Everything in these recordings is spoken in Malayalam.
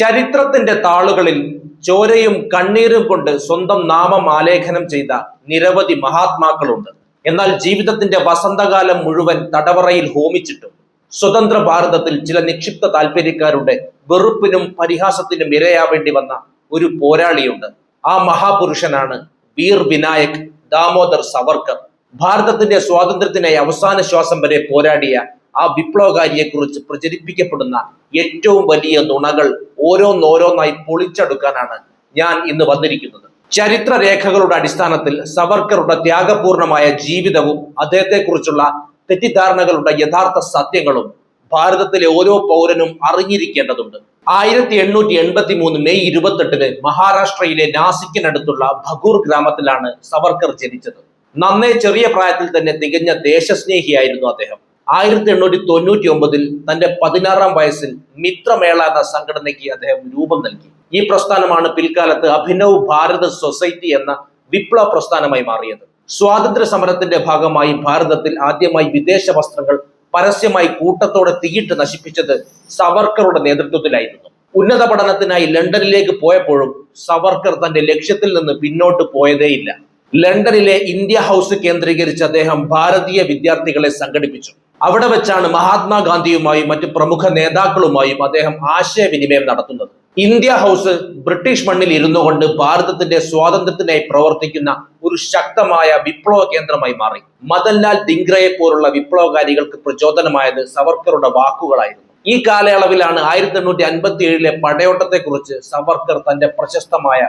ചരിത്രത്തിന്റെ താളുകളിൽ ചോരയും കണ്ണീരും കൊണ്ട് സ്വന്തം നാമം ആലേഖനം ചെയ്ത നിരവധി മഹാത്മാക്കളുണ്ട്. എന്നാൽ ജീവിതത്തിന്റെ വസന്തകാലം മുഴുവൻ തടവറയിൽ ഹോമിച്ചിട്ടും സ്വതന്ത്ര ഭാരതത്തിൽ ചില നിക്ഷിപ്ത താല്പര്യക്കാരുടെ വെറുപ്പിനും പരിഹാസത്തിനും ഇരയാവേണ്ടി വന്ന ഒരു പോരാളിയുണ്ട്. ആ മഹാപുരുഷനാണ് വീർ വിനായക് ദാമോദർ സവർക്കർ. ഭാരതത്തിന്റെ സ്വാതന്ത്ര്യത്തിനായി അവസാന ശ്വാസം വരെ പോരാടിയ ആ വിപ്ലവകാരിയെ കുറിച്ച് പ്രചരിപ്പിക്കപ്പെടുന്ന ഏറ്റവും വലിയ നുണകൾ ഓരോന്നോരോന്നായി പൊളിച്ചെടുക്കാനാണ് ഞാൻ ഇന്ന് വന്നിരിക്കുന്നത്. ചരിത്ര രേഖകളുടെ അടിസ്ഥാനത്തിൽ സവർക്കറുടെ ത്യാഗപൂർണമായ ജീവിതവും അദ്ദേഹത്തെക്കുറിച്ചുള്ള തെറ്റിദ്ധാരണകളുടെ യഥാർത്ഥ സത്യങ്ങളും ഭാരതത്തിലെ ഓരോ പൗരനും അറിഞ്ഞിരിക്കേണ്ടതുണ്ട്. 1883 മെയ് 28 മഹാരാഷ്ട്രയിലെ നാസിക്കിനടുത്തുള്ള ഭഗൂർ ഗ്രാമത്തിലാണ് സവർക്കർ ജനിച്ചത്. നന്നേ ചെറിയ പ്രായത്തിൽ തന്നെ തികഞ്ഞ ദേശസ്നേഹിയായിരുന്നു അദ്ദേഹം. 1899 തന്റെ 16-ാം വയസ്സിൽ മിത്രമേള എന്ന സംഘടനയ്ക്ക് അദ്ദേഹം രൂപം നൽകി. ഈ പ്രസ്ഥാനമാണ് പിൽക്കാലത്ത് അഭിനവ് ഭാരത് സൊസൈറ്റി എന്ന വിപ്ലവ പ്രസ്ഥാനമായി മാറിയത്. സ്വാതന്ത്ര്യ സമരത്തിന്റെ ഭാഗമായി ഭാരതത്തിൽ ആദ്യമായി വിദേശ വസ്ത്രങ്ങൾ പരസ്യമായി കൂട്ടത്തോടെ തീയിട്ട് നശിപ്പിച്ചത് സവർക്കറുടെ നേതൃത്വത്തിലായിരുന്നു. ഉന്നത പഠനത്തിനായി ലണ്ടനിലേക്ക് പോയപ്പോഴും സവർക്കർ തന്റെ ലക്ഷ്യത്തിൽ നിന്ന് പിന്നോട്ട് പോയതേയില്ല. ലണ്ടനിലെ ഇന്ത്യ ഹൗസ് കേന്ദ്രീകരിച്ച് അദ്ദേഹം ഭാരതീയ വിദ്യാർത്ഥികളെ സംഘടിപ്പിച്ചു. അവിടെ വെച്ചാണ് മഹാത്മാഗാന്ധിയുമായും മറ്റ് പ്രമുഖ നേതാക്കളുമായും അദ്ദേഹം ആശയവിനിമയം നടത്തുന്നത്. ഇന്ത്യ ഹൗസ് ബ്രിട്ടീഷ് മണ്ണിൽ ഇരുന്നു കൊണ്ട് ഭാരതത്തിന്റെ സ്വാതന്ത്ര്യത്തിനായി പ്രവർത്തിക്കുന്ന ഒരു ശക്തമായ വിപ്ലവ കേന്ദ്രമായി മാറി. മദൻലാൽ ധിംഗ്രയെ പോലുള്ള വിപ്ലവകാരികൾക്ക് പ്രചോദനമായത് സവർക്കറുടെ വാക്കുകളായിരുന്നു. ഈ കാലയളവിലാണ് 1857 പടയോട്ടത്തെ കുറിച്ച് സവർക്കർ തന്റെ പ്രശസ്തമായ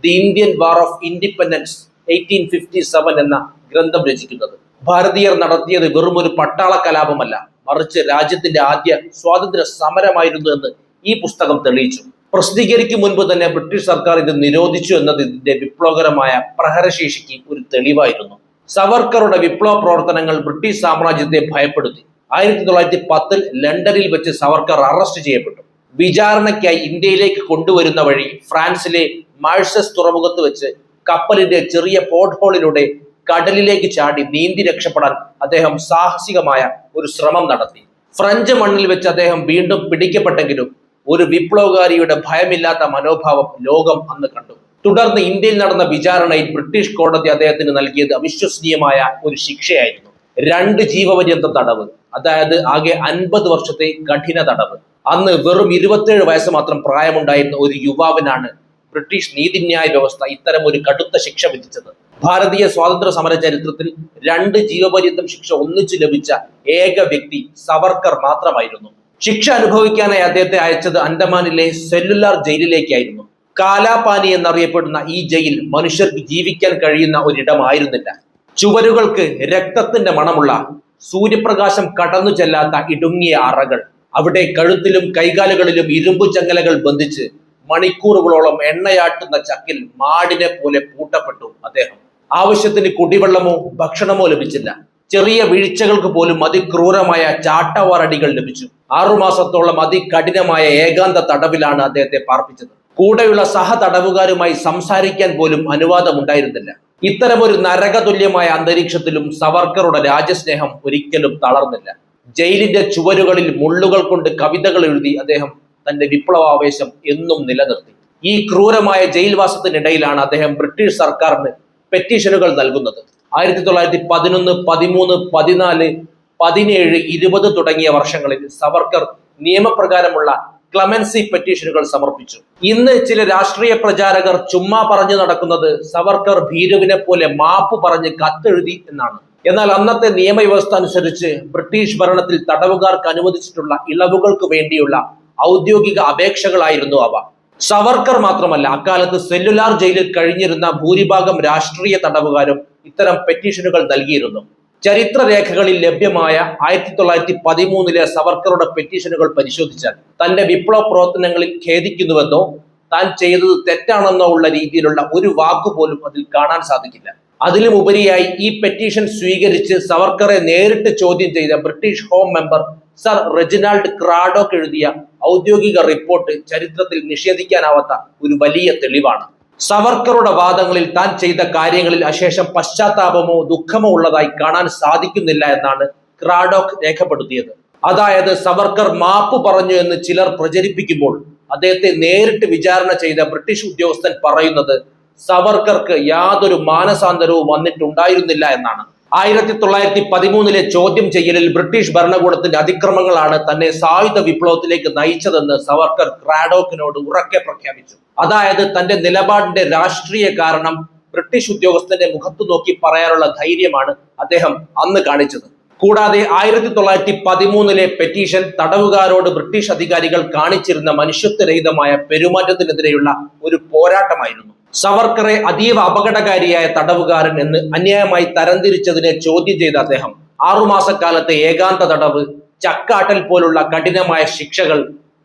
the Indian war of independence 1857 എന്ന ഗ്രന്ഥം രചിക്കുന്നത്. ഭാരതീയർ നടത്തിയത് വെറും ഒരു പട്ടാള കലാപമല്ല, മറിച്ച് രാജ്യത്തിന്റെ ആദ്യ സ്വാതന്ത്ര്യ സമരമായിരുന്നു എന്ന് ഈ പുസ്തകം തെളിയിച്ചു. പ്രസിദ്ധീകരിക്കും മുൻപ് തന്നെ ബ്രിട്ടീഷ് സർക്കാർ ഇത് നിരോധിച്ചു എന്നത് ഇതിന്റെ വിപ്ലവകരമായ പ്രഹരശേഷിക്ക് ഒരു തെളിവായിരുന്നു. സവർക്കറുടെ വിപ്ലവ പ്രവർത്തനങ്ങൾ ബ്രിട്ടീഷ് സാമ്രാജ്യത്തെ ഭയപ്പെടുത്തി. 1910 ലണ്ടനിൽ വെച്ച് സവർക്കർ അറസ്റ്റ് ചെയ്യപ്പെട്ടു. വിചാരണയ്ക്കായി ഇന്ത്യയിലേക്ക് കൊണ്ടുവരുന്ന വഴി ഫ്രാൻസിലെ മാഴ്സസ് തുറമുഖത്ത് വെച്ച് കപ്പലിന്റെ ചെറിയ പോർട്ട് ഹോളിലൂടെ കടലിലേക്ക് ചാടി നീന്തി രക്ഷപ്പെടാൻ അദ്ദേഹം സാഹസികമായ ഒരു ശ്രമം നടത്തി. ഫ്രഞ്ച് മണ്ണിൽ വെച്ച് അദ്ദേഹം വീണ്ടും പിടിക്കപ്പെട്ടെങ്കിലും ഒരു വിപ്ലവകാരിയുടെ ഭയമില്ലാത്ത മനോഭാവം ലോകം അന്ന് കണ്ടു. തുടർന്ന് ഇന്ത്യയിൽ നടന്ന വിചാരണയിൽ ബ്രിട്ടീഷ് കോടതി അദ്ദേഹത്തിന് നൽകിയത് അവിശ്വസനീയമായ ഒരു ശിക്ഷയായിരുന്നു. 2 ജീവപര്യന്ത തടവ്, അതായത് ആകെ 50 വർഷത്തെ കഠിന തടവ്. അന്ന് വെറും 27 വയസ്സ് മാത്രം പ്രായമുണ്ടായിരുന്ന ഒരു യുവാവിനാണ് ബ്രിട്ടീഷ് നീതിന്യായ വ്യവസ്ഥ ഇത്തരം ഒരു കടുത്ത ശിക്ഷ വിധിച്ചത്. ഭാരതീയ സ്വാതന്ത്ര്യ സമര ചരിത്രത്തിൽ 2 ജീവപര്യന്തം ശിക്ഷ ഒന്നിച്ചു ലഭിച്ച ഏക വ്യക്തി സവർക്കർ മാത്രമായിരുന്നു. ശിക്ഷ അനുഭവിക്കാനായി അദ്ദേഹത്തെ അയച്ചത് അൻഡമാനിലെ സെല്ലുലാർ ജയിലിലേക്കായിരുന്നു. കാലാപാനി എന്നറിയപ്പെടുന്ന ഈ ജയിൽ മനുഷ്യർക്ക് ജീവിക്കാൻ കഴിയുന്ന ഒരിടമായിരുന്നില്ല. ചുവരുകൾക്ക് രക്തത്തിന്റെ മണമുള്ള, സൂര്യപ്രകാശം കടന്നു ചെല്ലാത്ത ഇടുങ്ങിയ അറകൾ. അവിടെ കഴുത്തിലും കൈകാലുകളിലും ഇരുമ്പു ചങ്ങലകൾ ബന്ധിച്ച് മണിക്കൂറുകളോളം എണ്ണയാട്ടുന്ന ചക്കിൽ മാടിനെ പോലെ പൂട്ടപ്പെട്ടു അദ്ദേഹം. ആവശ്യത്തിന് കുടിവെള്ളമോ ഭക്ഷണമോ ലഭിച്ചില്ല. ചെറിയ വീഴ്ചകൾക്ക് പോലും അതിക്രൂരമായ ചാട്ടവാറടികൾ ലഭിച്ചു. 6 മാസത്തോളം അതികഠിനമായ ഏകാന്ത തടവിലാണ് അദ്ദേഹത്തെ പാർപ്പിച്ചത്. കൂടെയുള്ള സഹതടവുകാരുമായി സംസാരിക്കാൻ പോലും അനുവാദമുണ്ടായിരുന്നില്ല. ഇത്തരമൊരു നരകതുല്യമായ അന്തരീക്ഷത്തിലും സവർക്കറുടെ രാജ്യസ്നേഹം ഒരിക്കലും തളർന്നില്ല. ജയിലിന്റെ ചുവരുകളിൽ മുള്ളുകൾ കൊണ്ട് കവിതകൾ എഴുതി അദ്ദേഹം തന്റെ വിപ്ലവാവേശം എന്നും നിലനിർത്തി. ഈ ക്രൂരമായ ജയിൽവാസത്തിനിടയിലാണ് അദ്ദേഹം ബ്രിട്ടീഷ് സർക്കാരിന് പെറ്റീഷനുകൾ നൽകുന്നത്. 1911, 13, 14, 17, 20 തുടങ്ങിയ വർഷങ്ങളിൽ സവർക്കർ നിയമപ്രകാരമുള്ള ക്ലമൻസി പെറ്റീഷനുകൾ സമർപ്പിച്ചു. ഇന്ന് ചില രാഷ്ട്രീയ പ്രചാരകർ ചുമ്മാ പറഞ്ഞു നടക്കുന്നത് സവർക്കർ ഭീരുവിനെ പോലെ മാപ്പ് പറഞ്ഞ് കത്തെഴുതി എന്നാണ്. എന്നാൽ അന്നത്തെ നിയമവ്യവസ്ഥ അനുസരിച്ച് ബ്രിട്ടീഷ് ഭരണത്തിൽ തടവുകാർക്ക് അനുവദിച്ചിട്ടുള്ള ഇളവുകൾക്ക് വേണ്ടിയുള്ള ഔദ്യോഗിക അപേക്ഷകളായിരുന്നു അവ. സവർക്കർ മാത്രമല്ല, അക്കാലത്ത് സെല്ലുലാർ ജയിലിൽ കഴിഞ്ഞിരുന്ന ഭൂരിഭാഗം രാഷ്ട്രീയ തടവുകാരും ഇത്തരം പെറ്റീഷനുകൾ നൽകിയിരുന്നു. ചരിത്ര രേഖകളിൽ ലഭ്യമായ 1913 സവർക്കറുടെ പെറ്റീഷനുകൾ പരിശോധിച്ചാൽ തന്റെ വിപ്ലവ പ്രവർത്തനങ്ങളിൽ ഖേദിക്കുന്നുവെന്നോ താൻ ചെയ്തത് തെറ്റാണെന്നോ ഉള്ള രീതിയിലുള്ള ഒരു വാക്കുപോലും അതിൽ കാണാൻ സാധിക്കില്ല. അതിലും ഉപരിയായി ഈ പെറ്റീഷൻ സ്വീകരിച്ച് സവർക്കറെ നേരിട്ട് ചോദ്യം ചെയ്ത British home member sir Reginald Craddock എഴുതിയ ഔദ്യോഗിക റിപ്പോർട്ട് ചരിത്രത്തിൽ നിഷേധിക്കാനാവാത്ത ഒരു വലിയ തെളിവാണ്. സവർക്കറുടെ വാദങ്ങളിൽ താൻ ചെയ്ത കാര്യങ്ങളിൽ അശേഷം പശ്ചാത്താപമോ ദുഃഖമോ ഉള്ളതായി കാണാൻ സാധിക്കുന്നില്ല എന്നാണ് ക്രാഡോക്ക് രേഖപ്പെടുത്തിയത്. അതായത് സവർക്കർ മാപ്പ് പറഞ്ഞു എന്ന് ചിലർ പ്രചരിപ്പിക്കുമ്പോൾ അദ്ദേഹത്തെ നേരിട്ട് വിചാരണ ചെയ്ത ബ്രിട്ടീഷ് ഉദ്യോഗസ്ഥൻ പറയുന്നത് സവർക്കർക്ക് യാതൊരു മാനസാന്തരവും വന്നിട്ടുണ്ടായിരുന്നില്ല എന്നാണ്. 1913 ചോദ്യം ചെയ്യലിൽ ബ്രിട്ടീഷ് ഭരണകൂടത്തിന്റെ അതിക്രമങ്ങളാണ് തന്നെ സായുധ വിപ്ലവത്തിലേക്ക് നയിച്ചതെന്ന് സവർക്കർ ക്രാഡോക്കിനോട് ഉറക്കെ പ്രഖ്യാപിച്ചു. അതായത് തന്റെ നിലപാടിന്റെ രാഷ്ട്രീയ കാരണം ബ്രിട്ടീഷ് ഉദ്യോഗസ്ഥന്റെ മുഖത്തു നോക്കി പറയാനുള്ള ധൈര്യമാണ് അദ്ദേഹം അന്ന് കാണിച്ചത്. കൂടാതെ 1913 പെറ്റീഷൻ തടവുകാരോട് ബ്രിട്ടീഷ് അധികാരികൾ കാണിച്ചിരുന്ന മനുഷ്യത്വരഹിതമായ പെരുമാറ്റത്തിനെതിരെയുള്ള ഒരു പോരാട്ടമായിരുന്നു. സവർക്കറെ അതീവ അപകടകാരിയായ തടവുകാരൻ എന്ന് അന്യായമായി തരംതിരിച്ചതിനെ ചോദ്യം ചെയ്ത അദ്ദേഹം 6 മാസക്കാലത്തെ ഏകാന്ത തടവ്, ചക്കാട്ടൽ പോലുള്ള കഠിനമായ ശിക്ഷകൾ,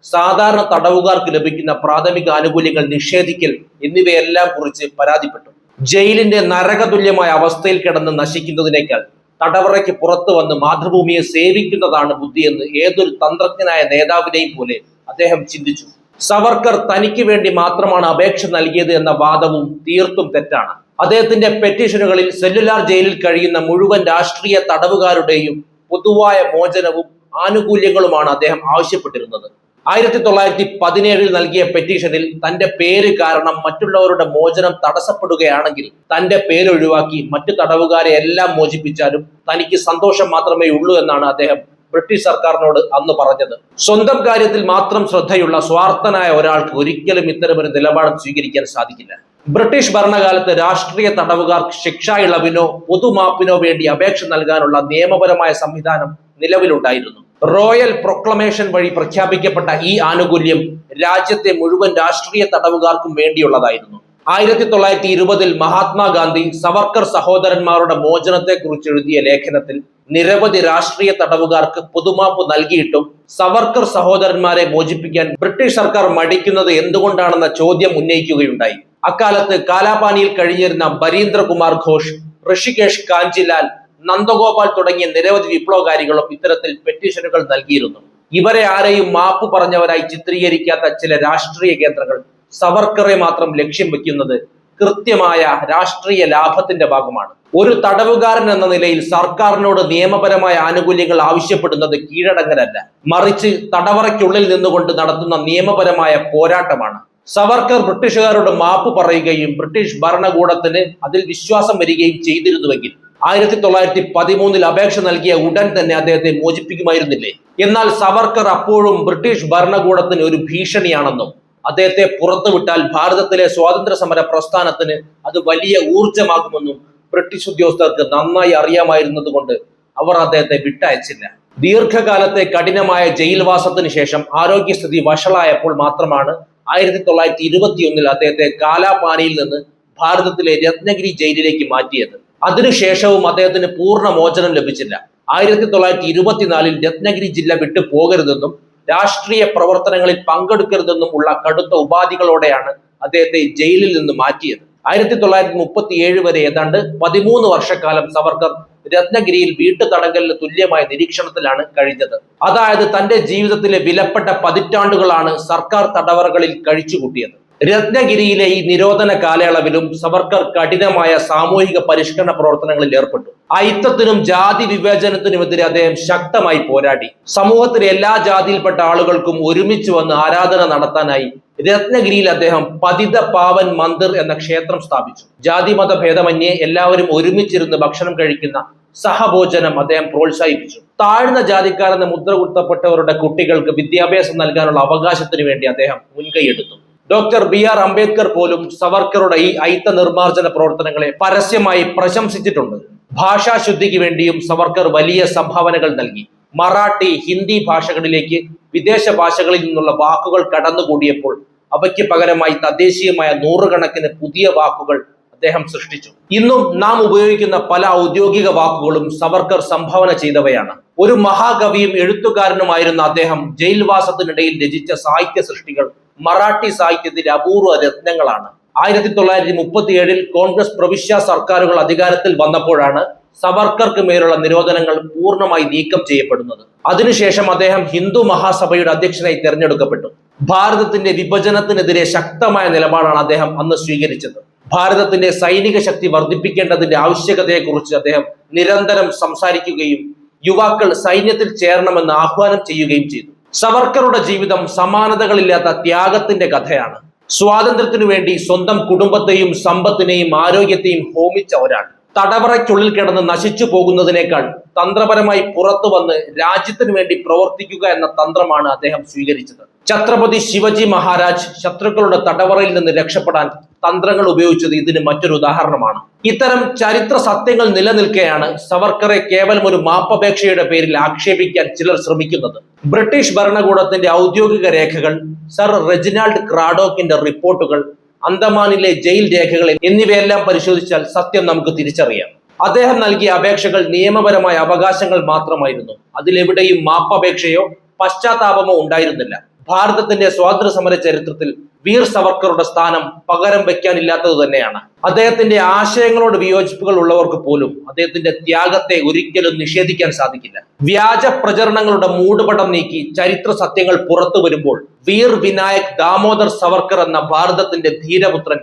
സാധാരണ തടവുകാർക്ക് ലഭിക്കുന്ന പ്രാഥമിക ആനുകൂല്യങ്ങൾ നിഷേധിക്കൽ എന്നിവയെല്ലാം കുറിച്ച് പരാതിപ്പെട്ടു. ജയിലിന്റെ നരകതുല്യമായ അവസ്ഥയിൽ കിടന്ന് നശിക്കുന്നതിനേക്കാൾ തടവറയ്ക്ക് പുറത്തു വന്ന് മാതൃഭൂമിയെ സേവിക്കുന്നതാണ് ബുദ്ധിയെന്ന് ഏതൊരു തന്ത്രജ്ഞനായ നേതാവിനെയും പോലെ അദ്ദേഹം ചിന്തിച്ചു. സവർക്കർ തനിക്ക് വേണ്ടി മാത്രമാണ് അപേക്ഷ നൽകിയത് എന്ന വാദവും തീർത്തും തെറ്റാണ്. അദ്ദേഹത്തിന്റെ പെറ്റീഷനുകളിൽ സെല്ലുലാർ ജയിലിൽ കഴിയുന്ന മുഴുവൻ രാഷ്ട്രീയ തടവുകാരുടെയും പൊതുവായ മോചനവും ആനുകൂല്യങ്ങളുമാണ് അദ്ദേഹം ആവശ്യപ്പെട്ടിരുന്നത്. 1917 നൽകിയ പെറ്റീഷനിൽ തന്റെ പേര് കാരണം മറ്റുള്ളവരുടെ മോചനം തടസ്സപ്പെടുകയാണെങ്കിൽ തന്റെ പേരൊഴിവാക്കി മറ്റു തടവുകാരെ എല്ലാം മോചിപ്പിച്ചാലും തനിക്ക് സന്തോഷം മാത്രമേ ഉള്ളൂ എന്നാണ് അദ്ദേഹം ബ്രിട്ടീഷ് സർക്കാരിനോട് അന്ന് പറഞ്ഞത്. സ്വന്തം കാര്യത്തിൽ മാത്രം ശ്രദ്ധയുള്ള സ്വാർത്ഥനായ ഒരാൾക്ക് ഒരിക്കലും ഇത്തരമൊരു നിലപാട് സ്വീകരിക്കാൻ സാധിക്കില്ല. ബ്രിട്ടീഷ് ഭരണകാലത്ത് രാഷ്ട്രീയ തടവുകാർക്ക് ശിക്ഷാ ഇളവിനോ പൊതുമാപ്പിനോ വേണ്ടി അപേക്ഷ നൽകാനുള്ള നിയമപരമായ സംവിധാനം നിലവിലുണ്ടായിരുന്നു. റോയൽ പ്രൊക്ലമേഷൻ വഴി പ്രഖ്യാപിക്കപ്പെട്ട ഈ ആനുകൂല്യം രാജ്യത്തെ മുഴുവൻ രാഷ്ട്രീയ തടവുകാർക്കും വേണ്ടിയുള്ളതായിരുന്നു. 1920 മഹാത്മാഗാന്ധി സവർക്കർ സഹോദരന്മാരുടെ മോചനത്തെ കുറിച്ച് എഴുതിയ ലേഖനത്തിൽ നിരവധി രാഷ്ട്രീയ തടവുകാർക്ക് പൊതുമാപ്പ് നൽകിയിട്ടും സവർക്കർ സഹോദരന്മാരെ മോചിപ്പിക്കാൻ ബ്രിട്ടീഷ് സർക്കാർ മടിക്കുന്നത് എന്തുകൊണ്ടാണെന്ന ചോദ്യം ഉന്നയിക്കുകയുണ്ടായി. അക്കാലത്ത് കാലാപാനിയിൽ കഴിഞ്ഞിരുന്ന ബരീന്ദ്ര കുമാർ ഘോഷ്, ഋഷികേഷ് കാഞ്ചിലാൽ, നന്ദഗോപാൽ തുടങ്ങിയ നിരവധി വിപ്ലവകാരികളും ഇത്തരത്തിൽ പെറ്റീഷനുകൾ നൽകിയിരുന്നു. ഇവരെ ആരെയും മാപ്പ് പറഞ്ഞവരായി ചിത്രീകരിക്കാത്ത ചില രാഷ്ട്രീയ കേന്ദ്രങ്ങൾ സവർക്കറെ മാത്രം ലക്ഷ്യം വെക്കുന്നത് കൃത്യമായ രാഷ്ട്രീയ ലാഭത്തിന്റെ ഭാഗമാണ്. ഒരു തടവുകാരൻ എന്ന നിലയിൽ സർക്കാരിനോട് നിയമപരമായ ആനുകൂല്യങ്ങൾ ആവശ്യപ്പെടുന്നത് കീഴടങ്ങലല്ല, മറിച്ച് തടവറയ്ക്കുള്ളിൽ നിന്നുകൊണ്ട് നടത്തുന്ന നിയമപരമായ പോരാട്ടമാണ്. സവർക്കർ ബ്രിട്ടീഷുകാരോട് മാപ്പ് പറയുകയും ബ്രിട്ടീഷ് ഭരണകൂടത്തിന് അതിൽ വിശ്വാസം വരികയും ചെയ്തിരുന്നുവെങ്കിൽ 1913 അപേക്ഷ നൽകിയ ഉടൻ തന്നെ അദ്ദേഹത്തെ മോചിപ്പിക്കുമായിരുന്നില്ലേ? എന്നാൽ സവർക്കർ അപ്പോഴും ബ്രിട്ടീഷ് ഭരണകൂടത്തിന് ഒരു ഭീഷണിയാണെന്നും അദ്ദേഹത്തെ പുറത്തുവിട്ടാൽ ഭാരതത്തിലെ സ്വാതന്ത്ര്യ സമര പ്രസ്ഥാനത്തിന് അത് വലിയ ഊർജമാകുമെന്നും ബ്രിട്ടീഷ് ഉദ്യോഗസ്ഥർക്ക് നന്നായി അറിയാമായിരുന്നത് കൊണ്ട് അവർ അദ്ദേഹത്തെ വിട്ടയച്ചില്ല. ദീർഘകാലത്തെ കഠിനമായ ജയിൽവാസത്തിന് ശേഷം ആരോഗ്യസ്ഥിതി വഷളായപ്പോൾ മാത്രമാണ് 1921 അദ്ദേഹത്തെ കാലാപാനിയിൽ നിന്ന് ഭാരതത്തിലെ രത്നഗിരി ജയിലിലേക്ക് മാറ്റിയത്. അതിനുശേഷവും അദ്ദേഹത്തിന് പൂർണ്ണ മോചനം ലഭിച്ചില്ല. 1924 രത്നഗിരി ജില്ല വിട്ടു പോകരുതെന്നും രാഷ്ട്രീയ പ്രവർത്തനങ്ങളിൽ പങ്കെടുക്കരുതെന്നും ഉള്ള കടുത്ത ഉപാധികളോടെയാണ് അദ്ദേഹത്തെ ജയിലിൽ നിന്ന് മാറ്റിയത്. 1937 വരെ ഏതാണ്ട് 13 വർഷക്കാലം സവർക്കർ രത്നഗിരിയിൽ വീട്ടുതടങ്കലിന് തുല്യമായ നിരീക്ഷണത്തിലാണ് കഴിഞ്ഞത്. അതായത് തന്റെ ജീവിതത്തിലെ വിലപ്പെട്ട പതിറ്റാണ്ടുകളാണ് സർക്കാർ തടവറകളിൽ കഴിച്ചുകൂട്ടിയത്. രത്നഗിരിയിലെ ഈ നിരോധന കാലയളവിലും സവർക്കർ കഠിനമായ സാമൂഹിക പരിഷ്കരണ പ്രവർത്തനങ്ങളിൽ ഏർപ്പെട്ടു. അയിത്തത്തിനും ജാതി വിവേചനത്തിനുമെതിരെ അദ്ദേഹം ശക്തമായി പോരാടി. സമൂഹത്തിലെ എല്ലാ ജാതിയിൽപ്പെട്ട ആളുകൾക്കും ഒരുമിച്ച് വന്ന് ആരാധന നടത്താനായി രത്നഗിരിയിൽ അദ്ദേഹം പതിത പാവൻ മന്ദിർ എന്ന ക്ഷേത്രം സ്ഥാപിച്ചു. ജാതിമത ഭേദമന്യേ എല്ലാവരും ഒരുമിച്ചിരുന്ന് ഭക്ഷണം കഴിക്കുന്ന സഹഭോജനം അദ്ദേഹം പ്രോത്സാഹിപ്പിച്ചു. താഴ്ന്ന ജാതിക്കാരെന്ന് മുദ്ര കുത്തപ്പെട്ടവരുടെ കുട്ടികൾക്ക് വിദ്യാഭ്യാസം നൽകാനുള്ള അവകാശത്തിന് വേണ്ടി അദ്ദേഹം മുൻകൈയെടുത്തു. ഡോക്ടർ BR അംബേദ്കർ പോലും സവർക്കറുടെ ഈ അയിത്ത നിർമ്മാർജ്ജന പ്രവർത്തനങ്ങളെ പരസ്യമായി പ്രശംസിച്ചിട്ടുണ്ട്. ഭാഷാശുദ്ധിക്ക് വേണ്ടിയും സവർക്കർ വലിയ സംഭാവനകൾ നൽകി. മറാഠി, ഹിന്ദി ഭാഷകളിലേക്ക് വിദേശ ഭാഷകളിൽ നിന്നുള്ള വാക്കുകൾ കടന്നുകൂടിയപ്പോൾ അവയ്ക്ക് പകരമായി തദ്ദേശീയമായ നൂറുകണക്കിന് പുതിയ വാക്കുകൾ അദ്ദേഹം സൃഷ്ടിച്ചു. ഇന്നും നാം ഉപയോഗിക്കുന്ന പല ഔദ്യോഗിക വാക്കുകളും സവർക്കർ സംഭാവന ചെയ്തവയാണ്. ഒരു മഹാകവിയും എഴുത്തുകാരനുമായിരുന്ന അദ്ദേഹം ജയിൽവാസത്തിനിടയിൽ രചിച്ച സാഹിത്യ സൃഷ്ടികൾ മറാഠി സാഹിത്യത്തിലെ അപൂർവ രത്നങ്ങളാണ്. 1937 കോൺഗ്രസ് പ്രവിശ്യ സർക്കാരുകൾ അധികാരത്തിൽ വന്നപ്പോഴാണ് സവർക്കർക്ക് മേലുള്ള നിരോധനങ്ങൾ പൂർണ്ണമായി നീക്കം ചെയ്യപ്പെടുന്നത്. അതിനുശേഷം അദ്ദേഹം ഹിന്ദു മഹാസഭയുടെ അധ്യക്ഷനായി തെരഞ്ഞെടുക്കപ്പെട്ടു. ഭാരതത്തിന്റെ വിഭജനത്തിനെതിരെ ശക്തമായ നിലപാടാണ് അദ്ദേഹം അന്ന് സ്വീകരിച്ചത്. ഭാരതത്തിന്റെ സൈനിക ശക്തി വർദ്ധിപ്പിക്കേണ്ടതിന്റെ ആവശ്യകതയെക്കുറിച്ച് അദ്ദേഹം നിരന്തരം സംസാരിക്കുകയും യുവാക്കൾ സൈന്യത്തിൽ ചേരണമെന്ന് ആഹ്വാനം ചെയ്യുകയും ചെയ്തു. സവർക്കറുടെ ജീവിതം സമാനതകളില്ലാത്ത ത്യാഗത്തിന്റെ കഥയാണ്. സ്വാതന്ത്ര്യത്തിനു വേണ്ടി സ്വന്തം കുടുംബത്തെയും സമ്പത്തിനെയും ആരോഗ്യത്തെയും ഹോമിച്ച ഒരാൾ തടവറയ്ക്കുള്ളിൽ കിടന്ന് നശിച്ചു പോകുന്നതിനേക്കാൾ തന്ത്രപരമായി പുറത്തു വന്ന് രാജ്യത്തിനു വേണ്ടി പ്രവർത്തിക്കുക എന്ന തന്ത്രമാണ് അദ്ദേഹം സ്വീകരിച്ചത്. ഛത്രപതി ശിവജി മഹാരാജ് ശത്രുക്കളുടെ തടവറയിൽ നിന്ന് രക്ഷപ്പെടാൻ തന്ത്രങ്ങൾ ഉപയോഗിച്ചത് ഇതിന് മറ്റൊരു ഉദാഹരണമാണ്. ഇത്തരം ചരിത്ര സത്യങ്ങൾ നിലനിൽക്കെയാണ് സവർക്കറെ കേവലം ഒരു മാപ്പപേക്ഷയുടെ പേരിൽ ആക്ഷേപിക്കാൻ ചിലർ ശ്രമിക്കുന്നത്. ബ്രിട്ടീഷ് ഭരണകൂടത്തിന്റെ ഔദ്യോഗിക രേഖകൾ, സർ റെജിനാൾഡ് ക്രാഡോക്കിന്റെ റിപ്പോർട്ടുകൾ, അന്തമാനിലെ ജയിൽ രേഖകൾ എന്നിവയെല്ലാം പരിശോധിച്ചാൽ സത്യം നമുക്ക് തിരിച്ചറിയാം. അദ്ദേഹം നൽകിയ അപേക്ഷകൾ നിയമപരമായ അവകാശങ്ങൾ മാത്രമായിരുന്നു. അതിലെവിടെയും മാപ്പപേക്ഷയോ പശ്ചാത്താപമോ ഉണ്ടായിരുന്നില്ല. ഭാരതത്തിന്റെ സ്വാതന്ത്ര്യ സമര ചരിത്രത്തിൽ വീർ സവർക്കറുടെ സ്ഥാനം പകരം വെക്കാനില്ലാത്തത് തന്നെയാണ്. അദ്ദേഹത്തിന്റെ ആശയങ്ങളോട് വിയോജിപ്പുകൾ ഉള്ളവർക്ക് പോലും അദ്ദേഹത്തിന്റെ ത്യാഗത്തെ ഒരിക്കലും നിഷേധിക്കാൻ സാധിക്കില്ല. വ്യാജ പ്രചരണങ്ങളുടെ മൂടുപടം നീക്കി ചരിത്ര സത്യങ്ങൾ പുറത്തു വരുമ്പോൾ വീർ വിനായക് ദാമോദർ സവർക്കർ എന്ന ഭാരതത്തിന്റെ ധീരപുത്രൻ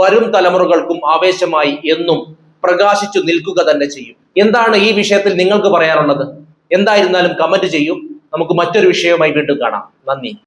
വരും തലമുറകൾക്കും ആവേശമായി എന്നും പ്രകാശിച്ചു നിൽക്കുക തന്നെ ചെയ്യും. എന്താണ് ഈ വിഷയത്തിൽ നിങ്ങൾക്ക് പറയാനുള്ളത്? എന്തായിരുന്നാലും കമന്റ് ചെയ്യൂ. നമുക്ക് മറ്റൊരു വിഷയവുമായി വീണ്ടും കാണാം. നന്ദി.